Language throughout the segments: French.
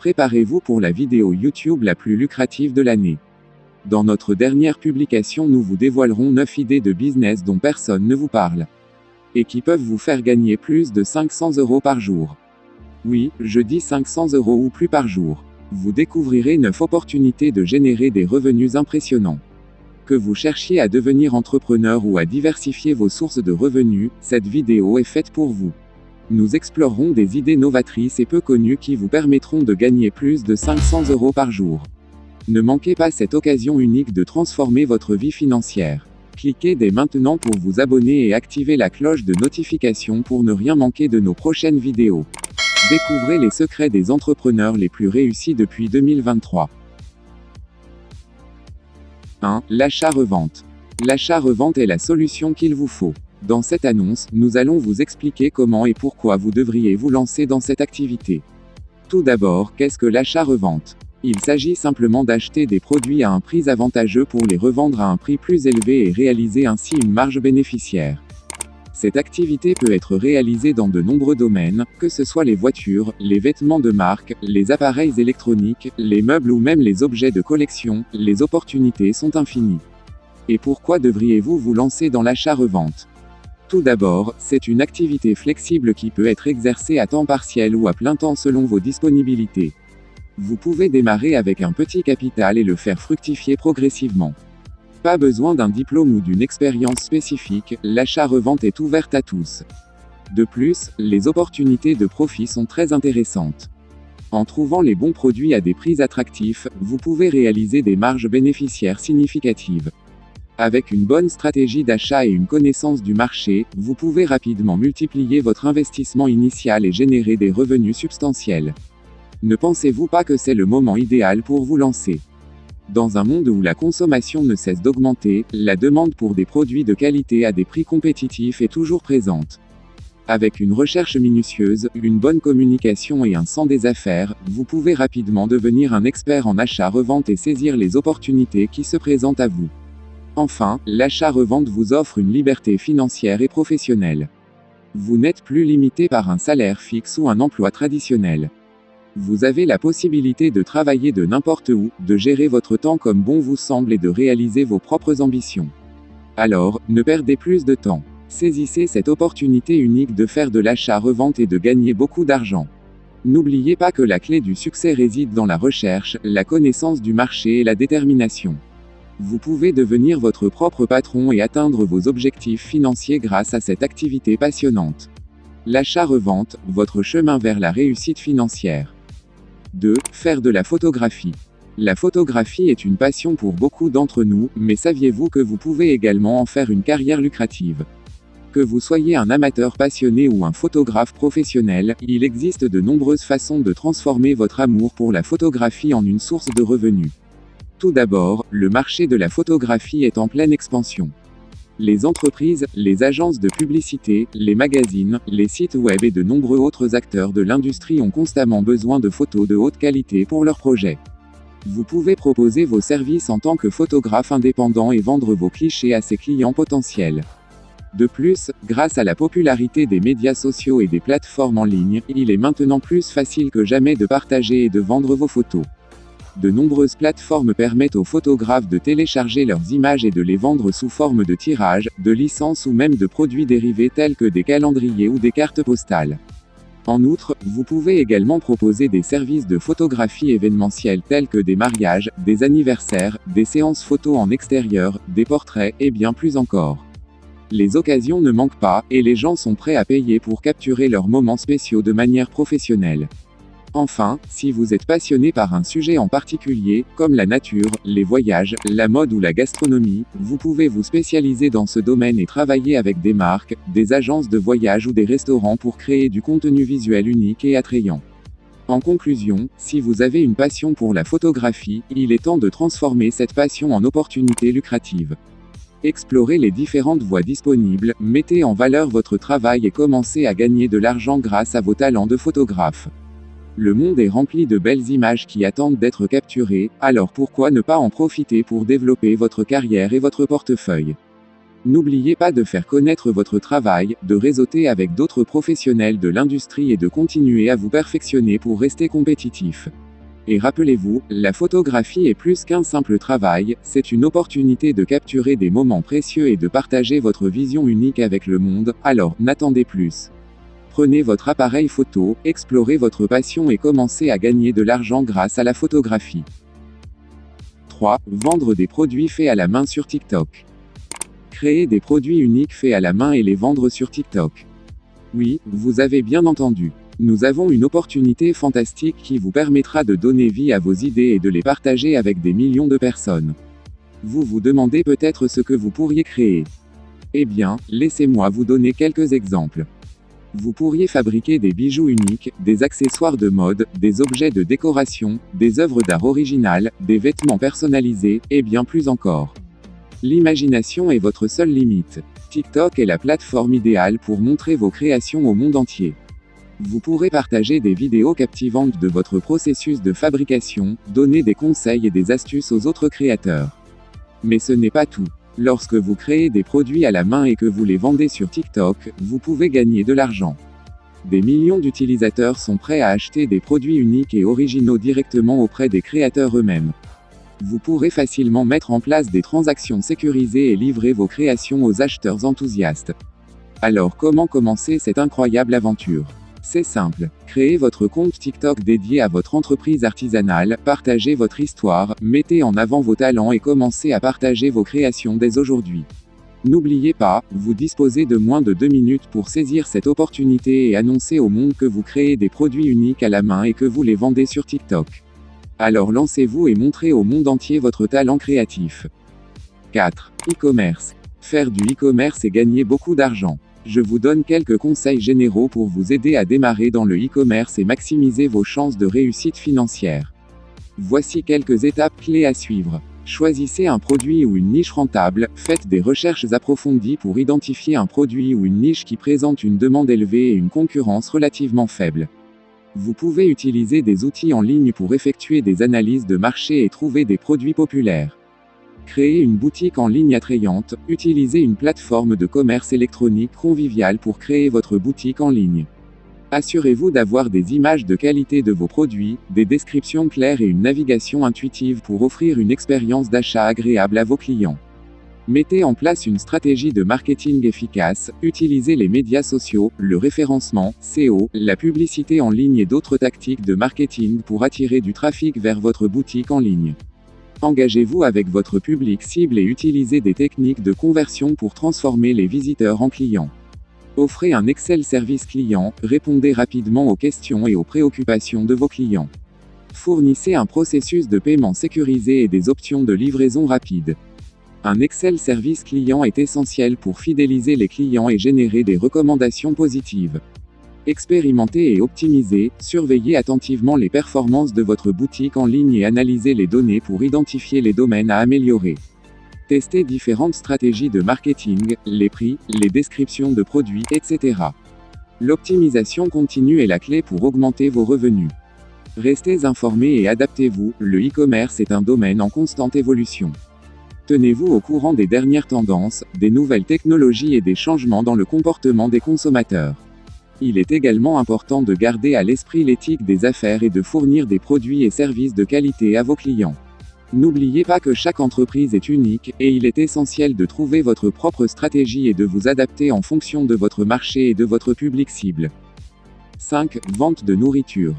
Préparez-vous pour la vidéo YouTube la plus lucrative de l'année. Dans notre dernière publication, nous vous dévoilerons 9 idées de business dont personne ne vous parle. Et qui peuvent vous faire gagner plus de 500 € par jour. Oui, je dis 500 € ou plus par jour. Vous découvrirez 9 opportunités de générer des revenus impressionnants. Que vous cherchiez à devenir entrepreneur ou à diversifier vos sources de revenus, cette vidéo est faite pour vous. Nous explorerons des idées novatrices et peu connues qui vous permettront de gagner plus de 500 € par jour. Ne manquez pas cette occasion unique de transformer votre vie financière. Cliquez dès maintenant pour vous abonner et activer la cloche de notification pour ne rien manquer de nos prochaines vidéos. Découvrez les secrets des entrepreneurs les plus réussis depuis 2023. 1. L'achat-revente. L'achat-revente est la solution qu'il vous faut. Dans cette annonce, nous allons vous expliquer comment et pourquoi vous devriez vous lancer dans cette activité. Tout d'abord, qu'est-ce que l'achat-revente ? Il s'agit simplement d'acheter des produits à un prix avantageux pour les revendre à un prix plus élevé et réaliser ainsi une marge bénéficiaire. Cette activité peut être réalisée dans de nombreux domaines, que ce soit les voitures, les vêtements de marque, les appareils électroniques, les meubles ou même les objets de collection, les opportunités sont infinies. Et pourquoi devriez-vous vous lancer dans l'achat-revente ? Tout d'abord, c'est une activité flexible qui peut être exercée à temps partiel ou à plein temps selon vos disponibilités. Vous pouvez démarrer avec un petit capital et le faire fructifier progressivement. Pas besoin d'un diplôme ou d'une expérience spécifique, l'achat-revente est ouverte à tous. De plus, les opportunités de profit sont très intéressantes. En trouvant les bons produits à des prix attractifs, vous pouvez réaliser des marges bénéficiaires significatives. Avec une bonne stratégie d'achat et une connaissance du marché, vous pouvez rapidement multiplier votre investissement initial et générer des revenus substantiels. Ne pensez-vous pas que c'est le moment idéal pour vous lancer ? Dans un monde où la consommation ne cesse d'augmenter, la demande pour des produits de qualité à des prix compétitifs est toujours présente. Avec une recherche minutieuse, une bonne communication et un sens des affaires, vous pouvez rapidement devenir un expert en achat-revente et saisir les opportunités qui se présentent à vous. Enfin, l'achat-revente vous offre une liberté financière et professionnelle. Vous n'êtes plus limité par un salaire fixe ou un emploi traditionnel. Vous avez la possibilité de travailler de n'importe où, de gérer votre temps comme bon vous semble et de réaliser vos propres ambitions. Alors, ne perdez plus de temps. Saisissez cette opportunité unique de faire de l'achat-revente et de gagner beaucoup d'argent. N'oubliez pas que la clé du succès réside dans la recherche, la connaissance du marché et la détermination. Vous pouvez devenir votre propre patron et atteindre vos objectifs financiers grâce à cette activité passionnante. L'achat-revente, votre chemin vers la réussite financière. 2. Faire de la photographie. La photographie est une passion pour beaucoup d'entre nous, mais saviez-vous que vous pouvez également en faire une carrière lucrative ? Que vous soyez un amateur passionné ou un photographe professionnel, il existe de nombreuses façons de transformer votre amour pour la photographie en une source de revenus. Tout d'abord, le marché de la photographie est en pleine expansion. Les entreprises, les agences de publicité, les magazines, les sites web et de nombreux autres acteurs de l'industrie ont constamment besoin de photos de haute qualité pour leurs projets. Vous pouvez proposer vos services en tant que photographe indépendant et vendre vos clichés à ses clients potentiels. De plus, grâce à la popularité des médias sociaux et des plateformes en ligne, il est maintenant plus facile que jamais de partager et de vendre vos photos. De nombreuses plateformes permettent aux photographes de télécharger leurs images et de les vendre sous forme de tirages, de licences ou même de produits dérivés tels que des calendriers ou des cartes postales. En outre, vous pouvez également proposer des services de photographie événementielle tels que des mariages, des anniversaires, des séances photos en extérieur, des portraits, et bien plus encore. Les occasions ne manquent pas, et les gens sont prêts à payer pour capturer leurs moments spéciaux de manière professionnelle. Enfin, si vous êtes passionné par un sujet en particulier, comme la nature, les voyages, la mode ou la gastronomie, vous pouvez vous spécialiser dans ce domaine et travailler avec des marques, des agences de voyage ou des restaurants pour créer du contenu visuel unique et attrayant. En conclusion, si vous avez une passion pour la photographie, il est temps de transformer cette passion en opportunité lucrative. Explorez les différentes voies disponibles, mettez en valeur votre travail et commencez à gagner de l'argent grâce à vos talents de photographe. Le monde est rempli de belles images qui attendent d'être capturées, alors pourquoi ne pas en profiter pour développer votre carrière et votre portefeuille ? N'oubliez pas de faire connaître votre travail, de réseauter avec d'autres professionnels de l'industrie et de continuer à vous perfectionner pour rester compétitif. Et rappelez-vous, la photographie est plus qu'un simple travail, c'est une opportunité de capturer des moments précieux et de partager votre vision unique avec le monde, alors, n'attendez plus. Prenez votre appareil photo, explorez votre passion et commencez à gagner de l'argent grâce à la photographie. 3. Vendre des produits faits à la main sur TikTok. Créer des produits uniques faits à la main et les vendre sur TikTok. Oui, vous avez bien entendu. Nous avons une opportunité fantastique qui vous permettra de donner vie à vos idées et de les partager avec des millions de personnes. Vous vous demandez peut-être ce que vous pourriez créer. Eh bien, laissez-moi vous donner quelques exemples. Vous pourriez fabriquer des bijoux uniques, des accessoires de mode, des objets de décoration, des œuvres d'art originales, des vêtements personnalisés, et bien plus encore. L'imagination est votre seule limite. TikTok est la plateforme idéale pour montrer vos créations au monde entier. Vous pourrez partager des vidéos captivantes de votre processus de fabrication, donner des conseils et des astuces aux autres créateurs. Mais ce n'est pas tout. Lorsque vous créez des produits à la main et que vous les vendez sur TikTok, vous pouvez gagner de l'argent. Des millions d'utilisateurs sont prêts à acheter des produits uniques et originaux directement auprès des créateurs eux-mêmes. Vous pourrez facilement mettre en place des transactions sécurisées et livrer vos créations aux acheteurs enthousiastes. Alors comment commencer cette incroyable aventure ? C'est simple. Créez votre compte TikTok dédié à votre entreprise artisanale, partagez votre histoire, mettez en avant vos talents et commencez à partager vos créations dès aujourd'hui. N'oubliez pas, vous disposez de moins de 2 minutes pour saisir cette opportunité et annoncer au monde que vous créez des produits uniques à la main et que vous les vendez sur TikTok. Alors lancez-vous et montrez au monde entier votre talent créatif. 4. E-commerce. Faire du e-commerce et gagner beaucoup d'argent. Je vous donne quelques conseils généraux pour vous aider à démarrer dans le e-commerce et maximiser vos chances de réussite financière. Voici quelques étapes clés à suivre. Choisissez un produit ou une niche rentable, faites des recherches approfondies pour identifier un produit ou une niche qui présente une demande élevée et une concurrence relativement faible. Vous pouvez utiliser des outils en ligne pour effectuer des analyses de marché et trouver des produits populaires. Créez une boutique en ligne attrayante, utilisez une plateforme de commerce électronique conviviale pour créer votre boutique en ligne. Assurez-vous d'avoir des images de qualité de vos produits, des descriptions claires et une navigation intuitive pour offrir une expérience d'achat agréable à vos clients. Mettez en place une stratégie de marketing efficace, utilisez les médias sociaux, le référencement, SEO, la publicité en ligne et d'autres tactiques de marketing pour attirer du trafic vers votre boutique en ligne. Engagez-vous avec votre public cible et utilisez des techniques de conversion pour transformer les visiteurs en clients. Offrez un excellent service client, répondez rapidement aux questions et aux préoccupations de vos clients. Fournissez un processus de paiement sécurisé et des options de livraison rapide. Un excellent service client est essentiel pour fidéliser les clients et générer des recommandations positives. Expérimentez et optimisez, surveillez attentivement les performances de votre boutique en ligne et analysez les données pour identifier les domaines à améliorer. Testez différentes stratégies de marketing, les prix, les descriptions de produits, etc. L'optimisation continue est la clé pour augmenter vos revenus. Restez informés et adaptez-vous, le e-commerce est un domaine en constante évolution. Tenez-vous au courant des dernières tendances, des nouvelles technologies et des changements dans le comportement des consommateurs. Il est également important de garder à l'esprit l'éthique des affaires et de fournir des produits et services de qualité à vos clients. N'oubliez pas que chaque entreprise est unique, et il est essentiel de trouver votre propre stratégie et de vous adapter en fonction de votre marché et de votre public cible. 5. Vente de nourriture.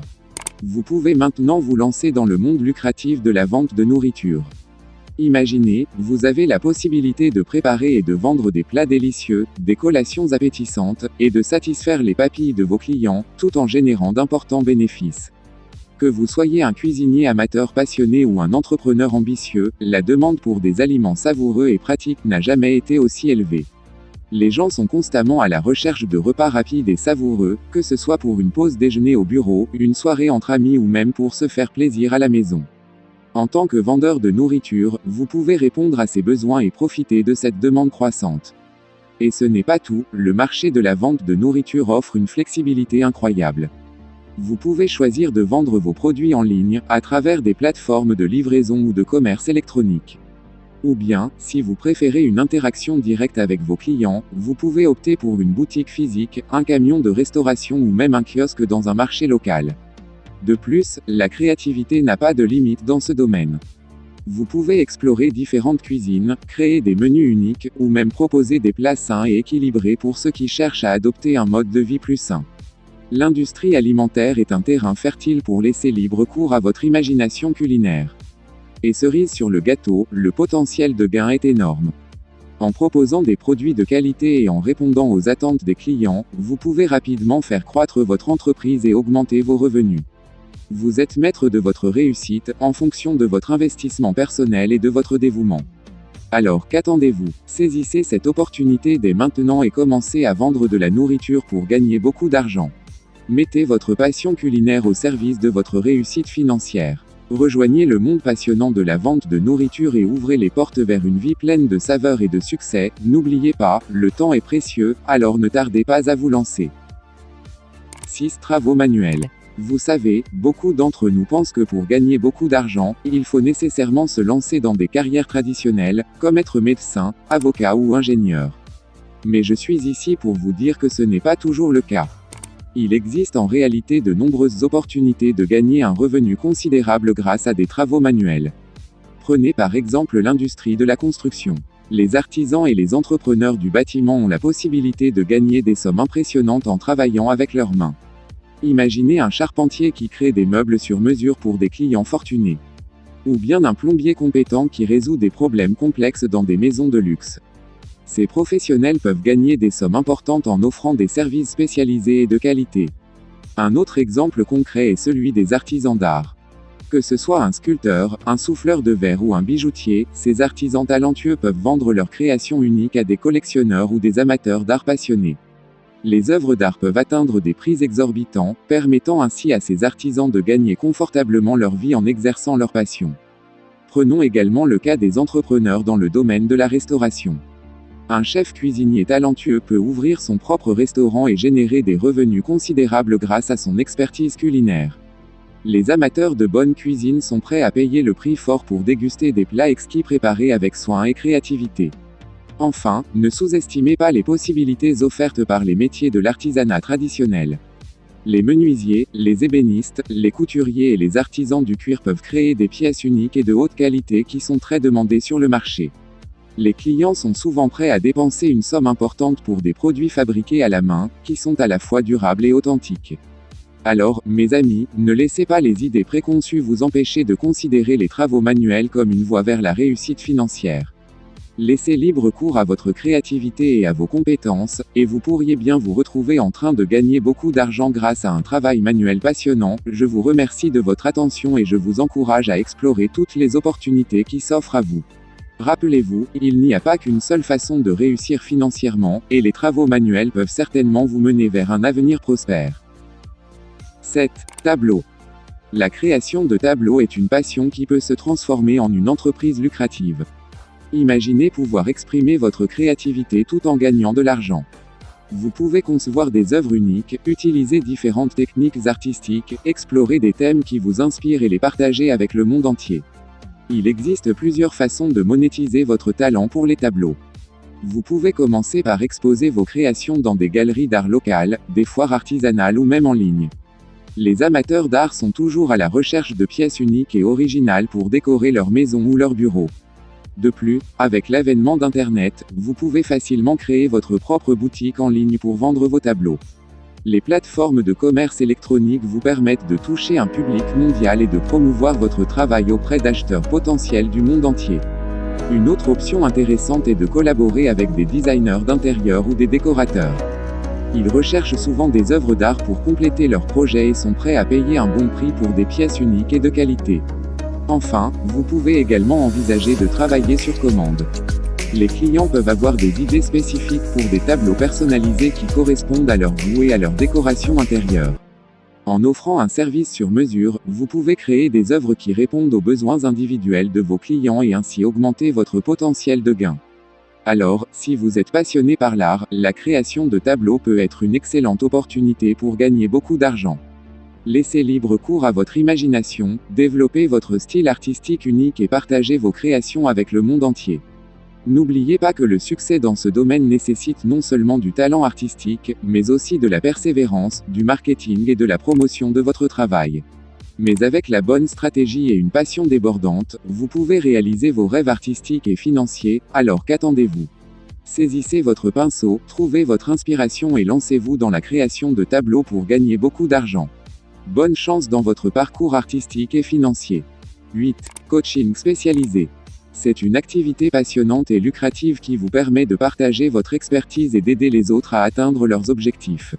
Vous pouvez maintenant vous lancer dans le monde lucratif de la vente de nourriture. Imaginez, vous avez la possibilité de préparer et de vendre des plats délicieux, des collations appétissantes, et de satisfaire les papilles de vos clients, tout en générant d'importants bénéfices. Que vous soyez un cuisinier amateur passionné ou un entrepreneur ambitieux, la demande pour des aliments savoureux et pratiques n'a jamais été aussi élevée. Les gens sont constamment à la recherche de repas rapides et savoureux, que ce soit pour une pause déjeuner au bureau, une soirée entre amis ou même pour se faire plaisir à la maison. En tant que vendeur de nourriture, vous pouvez répondre à ces besoins et profiter de cette demande croissante. Et ce n'est pas tout, le marché de la vente de nourriture offre une flexibilité incroyable. Vous pouvez choisir de vendre vos produits en ligne, à travers des plateformes de livraison ou de commerce électronique. Ou bien, si vous préférez une interaction directe avec vos clients, vous pouvez opter pour une boutique physique, un camion de restauration ou même un kiosque dans un marché local. De plus, la créativité n'a pas de limite dans ce domaine. Vous pouvez explorer différentes cuisines, créer des menus uniques, ou même proposer des plats sains et équilibrés pour ceux qui cherchent à adopter un mode de vie plus sain. L'industrie alimentaire est un terrain fertile pour laisser libre cours à votre imagination culinaire. Et cerise sur le gâteau, le potentiel de gain est énorme. En proposant des produits de qualité et en répondant aux attentes des clients, vous pouvez rapidement faire croître votre entreprise et augmenter vos revenus. Vous êtes maître de votre réussite, en fonction de votre investissement personnel et de votre dévouement. Alors qu'attendez-vous? Saisissez cette opportunité dès maintenant et commencez à vendre de la nourriture pour gagner beaucoup d'argent. Mettez votre passion culinaire au service de votre réussite financière. Rejoignez le monde passionnant de la vente de nourriture et ouvrez les portes vers une vie pleine de saveurs et de succès. N'oubliez pas, le temps est précieux, alors ne tardez pas à vous lancer. 6. Travaux manuels. Vous savez, beaucoup d'entre nous pensent que pour gagner beaucoup d'argent, il faut nécessairement se lancer dans des carrières traditionnelles, comme être médecin, avocat ou ingénieur. Mais je suis ici pour vous dire que ce n'est pas toujours le cas. Il existe en réalité de nombreuses opportunités de gagner un revenu considérable grâce à des travaux manuels. Prenez par exemple l'industrie de la construction. Les artisans et les entrepreneurs du bâtiment ont la possibilité de gagner des sommes impressionnantes en travaillant avec leurs mains. Imaginez un charpentier qui crée des meubles sur mesure pour des clients fortunés. Ou bien un plombier compétent qui résout des problèmes complexes dans des maisons de luxe. Ces professionnels peuvent gagner des sommes importantes en offrant des services spécialisés et de qualité. Un autre exemple concret est celui des artisans d'art. Que ce soit un sculpteur, un souffleur de verre ou un bijoutier, ces artisans talentueux peuvent vendre leurs créations uniques à des collectionneurs ou des amateurs d'art passionnés. Les œuvres d'art peuvent atteindre des prix exorbitants, permettant ainsi à ces artisans de gagner confortablement leur vie en exerçant leur passion. Prenons également le cas des entrepreneurs dans le domaine de la restauration. Un chef cuisinier talentueux peut ouvrir son propre restaurant et générer des revenus considérables grâce à son expertise culinaire. Les amateurs de bonne cuisine sont prêts à payer le prix fort pour déguster des plats exquis préparés avec soin et créativité. Enfin, ne sous-estimez pas les possibilités offertes par les métiers de l'artisanat traditionnel. Les menuisiers, les ébénistes, les couturiers et les artisans du cuir peuvent créer des pièces uniques et de haute qualité qui sont très demandées sur le marché. Les clients sont souvent prêts à dépenser une somme importante pour des produits fabriqués à la main, qui sont à la fois durables et authentiques. Alors, mes amis, ne laissez pas les idées préconçues vous empêcher de considérer les travaux manuels comme une voie vers la réussite financière. Laissez libre cours à votre créativité et à vos compétences, et vous pourriez bien vous retrouver en train de gagner beaucoup d'argent grâce à un travail manuel passionnant. Je vous remercie de votre attention et je vous encourage à explorer toutes les opportunités qui s'offrent à vous. Rappelez-vous, il n'y a pas qu'une seule façon de réussir financièrement, et les travaux manuels peuvent certainement vous mener vers un avenir prospère. 7. Tableau. La création de tableaux est une passion qui peut se transformer en une entreprise lucrative. Imaginez pouvoir exprimer votre créativité tout en gagnant de l'argent. Vous pouvez concevoir des œuvres uniques, utiliser différentes techniques artistiques, explorer des thèmes qui vous inspirent et les partager avec le monde entier. Il existe plusieurs façons de monétiser votre talent pour les tableaux. Vous pouvez commencer par exposer vos créations dans des galeries d'art locales, des foires artisanales ou même en ligne. Les amateurs d'art sont toujours à la recherche de pièces uniques et originales pour décorer leur maison ou leur bureau. De plus, avec l'avènement d'Internet, vous pouvez facilement créer votre propre boutique en ligne pour vendre vos tableaux. Les plateformes de commerce électronique vous permettent de toucher un public mondial et de promouvoir votre travail auprès d'acheteurs potentiels du monde entier. Une autre option intéressante est de collaborer avec des designers d'intérieur ou des décorateurs. Ils recherchent souvent des œuvres d'art pour compléter leurs projets et sont prêts à payer un bon prix pour des pièces uniques et de qualité. Enfin, vous pouvez également envisager de travailler sur commande. Les clients peuvent avoir des idées spécifiques pour des tableaux personnalisés qui correspondent à leur goût et à leur décoration intérieure. En offrant un service sur mesure, vous pouvez créer des œuvres qui répondent aux besoins individuels de vos clients et ainsi augmenter votre potentiel de gain. Alors, si vous êtes passionné par l'art, la création de tableaux peut être une excellente opportunité pour gagner beaucoup d'argent. Laissez libre cours à votre imagination, développez votre style artistique unique et partagez vos créations avec le monde entier. N'oubliez pas que le succès dans ce domaine nécessite non seulement du talent artistique, mais aussi de la persévérance, du marketing et de la promotion de votre travail. Mais avec la bonne stratégie et une passion débordante, vous pouvez réaliser vos rêves artistiques et financiers, alors qu'attendez-vous? Saisissez votre pinceau, trouvez votre inspiration et lancez-vous dans la création de tableaux pour gagner beaucoup d'argent. Bonne chance dans votre parcours artistique et financier. 8. Coaching spécialisé. C'est une activité passionnante et lucrative qui vous permet de partager votre expertise et d'aider les autres à atteindre leurs objectifs.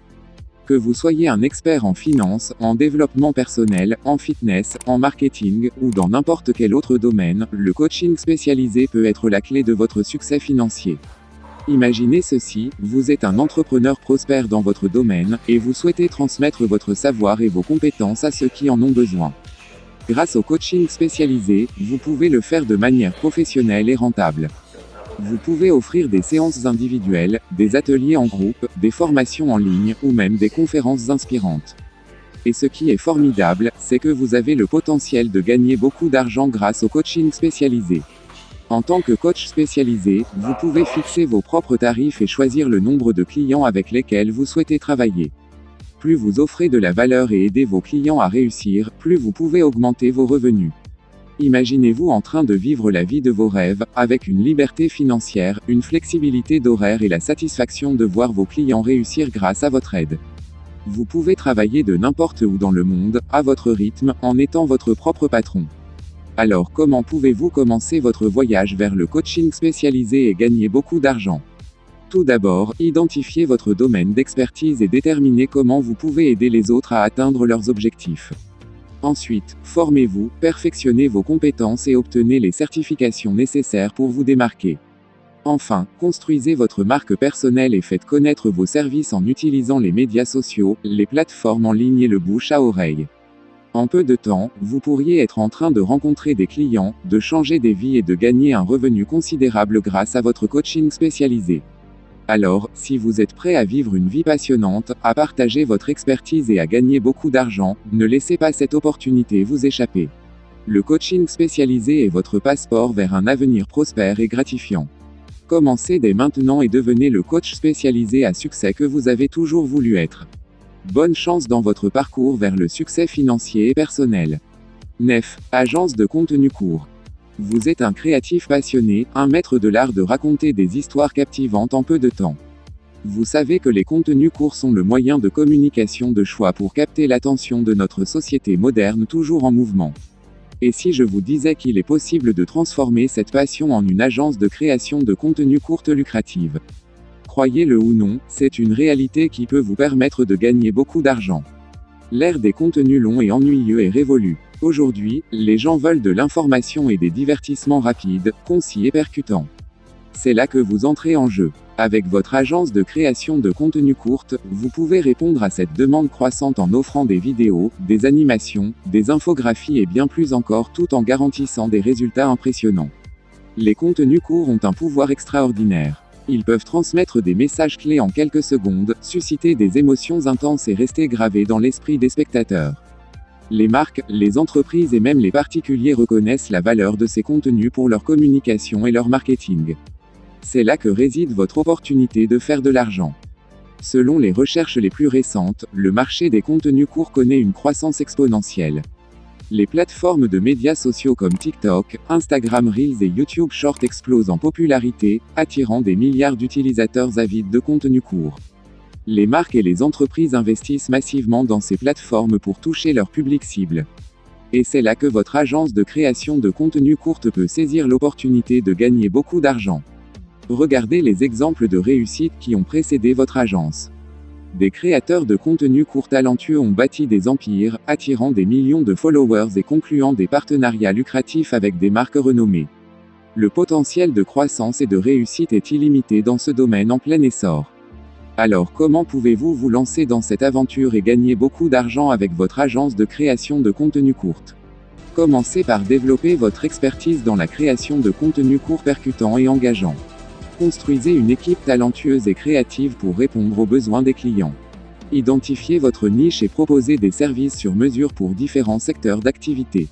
Que vous soyez un expert en finance, en développement personnel, en fitness, en marketing, ou dans n'importe quel autre domaine, le coaching spécialisé peut être la clé de votre succès financier. Imaginez ceci, vous êtes un entrepreneur prospère dans votre domaine, et vous souhaitez transmettre votre savoir et vos compétences à ceux qui en ont besoin. Grâce au coaching spécialisé, vous pouvez le faire de manière professionnelle et rentable. Vous pouvez offrir des séances individuelles, des ateliers en groupe, des formations en ligne, ou même des conférences inspirantes. Et ce qui est formidable, c'est que vous avez le potentiel de gagner beaucoup d'argent grâce au coaching spécialisé. En tant que coach spécialisé, vous pouvez fixer vos propres tarifs et choisir le nombre de clients avec lesquels vous souhaitez travailler. Plus vous offrez de la valeur et aidez vos clients à réussir, plus vous pouvez augmenter vos revenus. Imaginez-vous en train de vivre la vie de vos rêves, avec une liberté financière, une flexibilité d'horaire et la satisfaction de voir vos clients réussir grâce à votre aide. Vous pouvez travailler de n'importe où dans le monde, à votre rythme, en étant votre propre patron. Alors comment pouvez-vous commencer votre voyage vers le coaching spécialisé et gagner beaucoup d'argent? Tout d'abord, identifiez votre domaine d'expertise et déterminez comment vous pouvez aider les autres à atteindre leurs objectifs. Ensuite, formez-vous, perfectionnez vos compétences et obtenez les certifications nécessaires pour vous démarquer. Enfin, construisez votre marque personnelle et faites connaître vos services en utilisant les médias sociaux, les plateformes en ligne et le bouche à oreille. En peu de temps, vous pourriez être en train de rencontrer des clients, de changer des vies et de gagner un revenu considérable grâce à votre coaching spécialisé. Alors, si vous êtes prêt à vivre une vie passionnante, à partager votre expertise et à gagner beaucoup d'argent, ne laissez pas cette opportunité vous échapper. Le coaching spécialisé est votre passeport vers un avenir prospère et gratifiant. Commencez dès maintenant et devenez le coach spécialisé à succès que vous avez toujours voulu être. Bonne chance dans votre parcours vers le succès financier et personnel. 9. Agence de contenu court. Vous êtes un créatif passionné, un maître de l'art de raconter des histoires captivantes en peu de temps. Vous savez que les contenus courts sont le moyen de communication de choix pour capter l'attention de notre société moderne toujours en mouvement. Et si je vous disais qu'il est possible de transformer cette passion en une agence de création de contenu courte lucrative? Croyez-le ou non, c'est une réalité qui peut vous permettre de gagner beaucoup d'argent. L'ère des contenus longs et ennuyeux est révolue. Aujourd'hui, les gens veulent de l'information et des divertissements rapides, concis et percutants. C'est là que vous entrez en jeu. Avec votre agence de création de contenu courte, vous pouvez répondre à cette demande croissante en offrant des vidéos, des animations, des infographies et bien plus encore, tout en garantissant des résultats impressionnants. Les contenus courts ont un pouvoir extraordinaire. Ils peuvent transmettre des messages clés en quelques secondes, susciter des émotions intenses et rester gravés dans l'esprit des spectateurs. Les marques, les entreprises et même les particuliers reconnaissent la valeur de ces contenus pour leur communication et leur marketing. C'est là que réside votre opportunité de faire de l'argent. Selon les recherches les plus récentes, le marché des contenus courts connaît une croissance exponentielle. Les plateformes de médias sociaux comme TikTok, Instagram Reels et YouTube Short explosent en popularité, attirant des milliards d'utilisateurs avides de contenu court. Les marques et les entreprises investissent massivement dans ces plateformes pour toucher leur public cible. Et c'est là que votre agence de création de contenu courte peut saisir l'opportunité de gagner beaucoup d'argent. Regardez les exemples de réussite qui ont précédé votre agence. Des créateurs de contenu court talentueux ont bâti des empires, attirant des millions de followers et concluant des partenariats lucratifs avec des marques renommées. Le potentiel de croissance et de réussite est illimité dans ce domaine en plein essor. Alors comment pouvez-vous vous lancer dans cette aventure et gagner beaucoup d'argent avec votre agence de création de contenu courte? Commencez par développer votre expertise dans la création de contenu court percutant et engageant. Construisez une équipe talentueuse et créative pour répondre aux besoins des clients. Identifiez votre niche et proposez des services sur mesure pour différents secteurs d'activité.